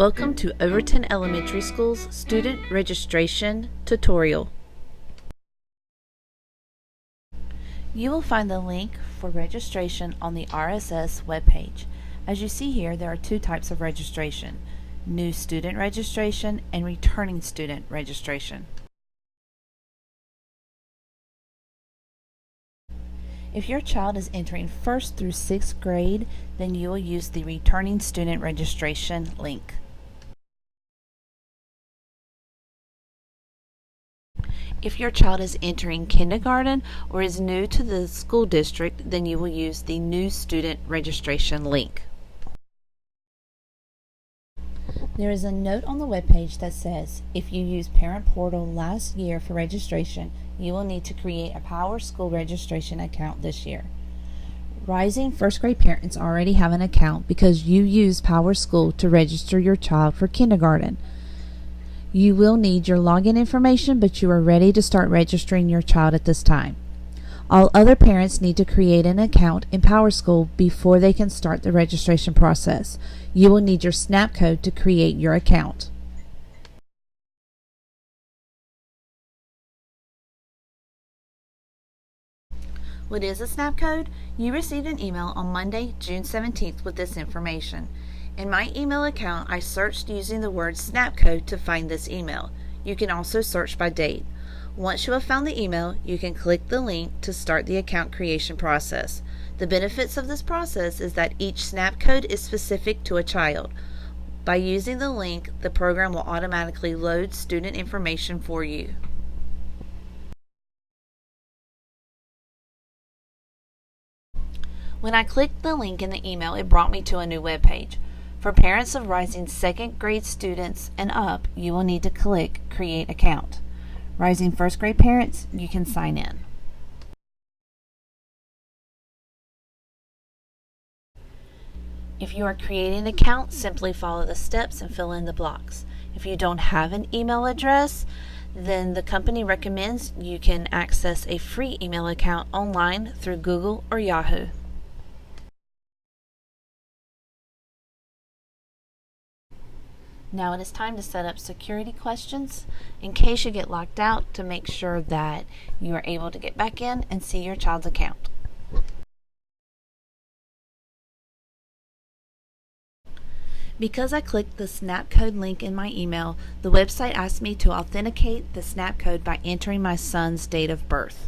Welcome to Overton Elementary School's Student Registration Tutorial. You will find the link for registration on the RSS webpage. As you see here, there are two types of registration: new student registration and returning student registration. If your child is entering 1st through 6th grade, then you will use the returning student registration link. If your child is entering kindergarten or is new to the school district, then you will use the new student registration link. There is a note on the webpage that says, if you used Parent Portal last year for registration, you will need to create a PowerSchool registration account this year. Rising first grade parents already have an account because you used PowerSchool to register your child for kindergarten. You will need your login information, but you are ready to start registering your child at this time. All other parents need to create an account in PowerSchool before they can start the registration process. You will need your snapcode to create your account. What is a snapcode? You received an email on Monday, June 17th with this information. In my email account, I searched using the word snapcode to find this email. You can also search by date. Once you have found the email, you can click the link to start the account creation process. The benefits of this process is that each snapcode is specific to a child. By using the link, the program will automatically load student information for you. When I clicked the link in the email, it brought me to a new web page. For parents of rising 2nd grade students and up, you will need to click Create Account. Rising 1st grade parents, you can sign in. If you are creating an account, simply follow the steps and fill in the blocks. If you don't have an email address, then the company recommends you can access a free email account online through Google or Yahoo. Now it is time to set up security questions in case you get locked out, to make sure that you are able to get back in and see your child's account. Because I clicked the snapcode link in my email, the website asked me to authenticate the snapcode by entering my son's date of birth.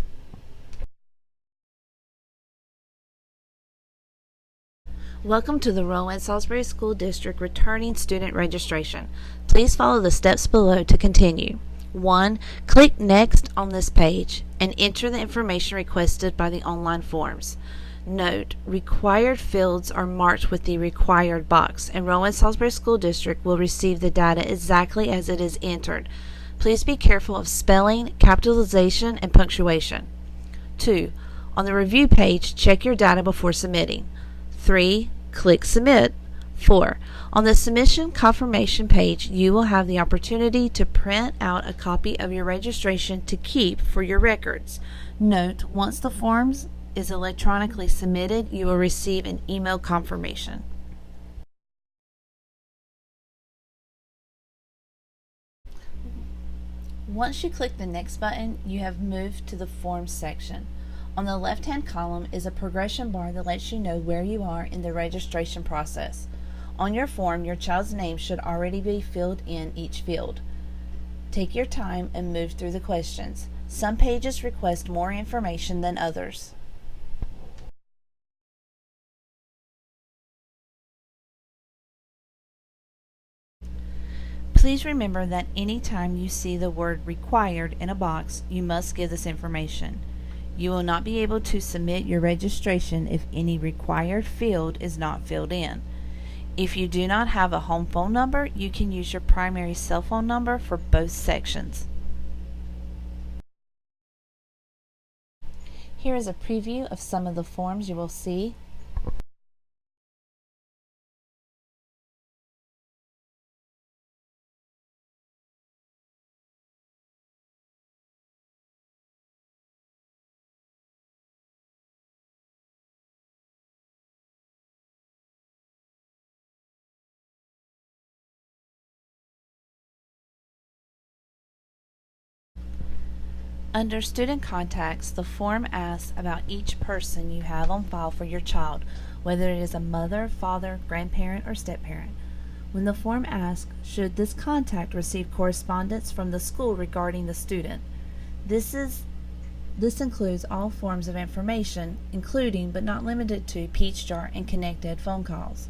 Welcome to the Rowan-Salisbury School District Returning Student Registration. Please follow the steps below to continue. 1. Click Next on this page and enter the information requested by the online forms. Note: required fields are marked with the required box, and Rowan-Salisbury School District will receive the data exactly as it is entered. Please be careful of spelling, capitalization, and punctuation. 2. On the review page, check your data before submitting. 3. Click Submit. 4. On the submission confirmation page, you will have the opportunity to print out a copy of your registration to keep for your records. Note: once the forms is electronically submitted, you will receive an email confirmation. Once you click the Next button, you have moved to the Forms section. On the left-hand column is a progression bar that lets you know where you are in the registration process. On your form, your child's name should already be filled in each field. Take your time and move through the questions. Some pages request more information than others. Please remember that anytime you see the word required in a box, you must give this information. You will not be able to submit your registration if any required field is not filled in. If you do not have a home phone number, you can use your primary cell phone number for both sections. Here is a preview of some of the forms you will see. Under Student Contacts, the form asks about each person you have on file for your child, whether it is a mother, father, grandparent, or step-parent. When the form asks, should this contact receive correspondence from the school regarding the student? This includes all forms of information, including but not limited to PeachJar and ConnectEd phone calls.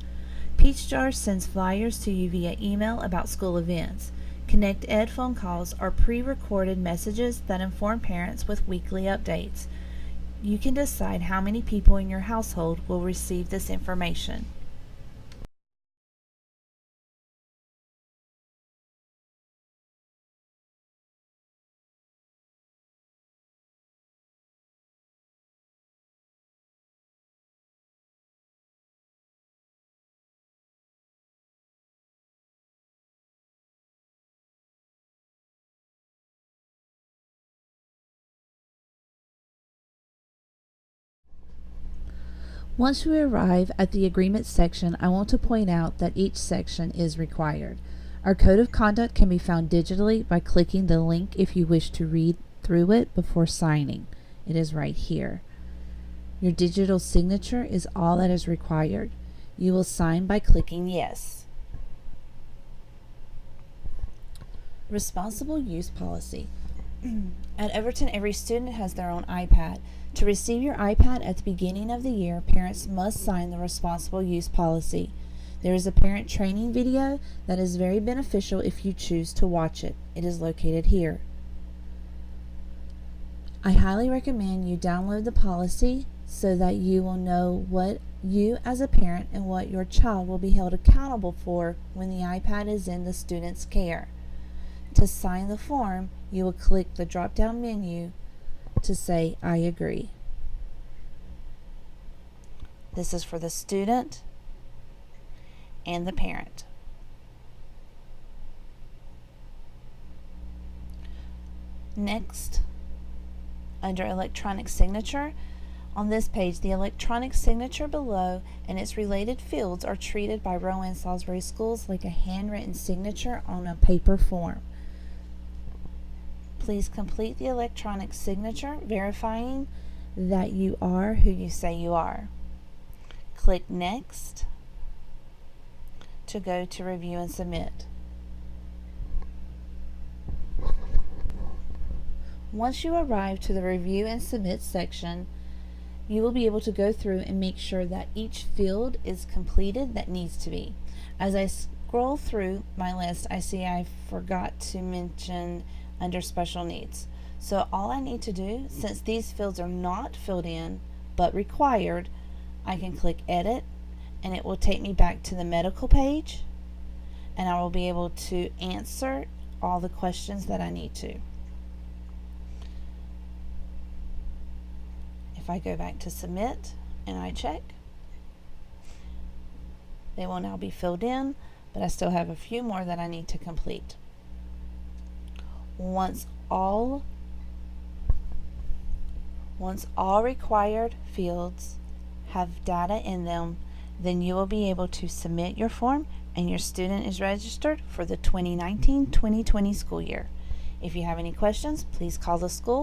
PeachJar sends flyers to you via email about school events. ConnectEd phone calls are pre-recorded messages that inform parents with weekly updates. You can decide how many people in your household will receive this information. Once we arrive at the agreement section, I want to point out that each section is required. Our code of conduct can be found digitally by clicking the link if you wish to read through it before signing. It is right here. Your digital signature is all that is required. You will sign by clicking yes. Responsible use policy. At Overton, every student has their own iPad. To receive your iPad at the beginning of the year, parents must sign the responsible use policy. There is a parent training video that is very beneficial if you choose to watch it. It is located here. I highly recommend you download the policy so that you will know what you as a parent and what your child will be held accountable for when the iPad is in the student's care. To sign the form, you will click the drop-down menu to say, I agree. This is for the student and the parent. Next, under electronic signature, on this page, the electronic signature below and its related fields are treated by Rowan Salisbury Schools like a handwritten signature on a paper form. Please complete the electronic signature, verifying that you are who you say you are. Click Next to go to Review and Submit. Once you arrive to the Review and Submit section, you will be able to go through and make sure that each field is completed that needs to be. As I scroll through my list, I see I forgot to mention under special needs. So all I need to do, since these fields are not filled in but required, I can click Edit and it will take me back to the medical page, and I will be able to answer all the questions that I need to. If I go back to Submit and I check, they will now be filled in, but I still have a few more that I need to complete. Once all required fields have data in them, then you will be able to submit your form and your student is registered for the 2019-2020 school year. If you have any questions, please call the school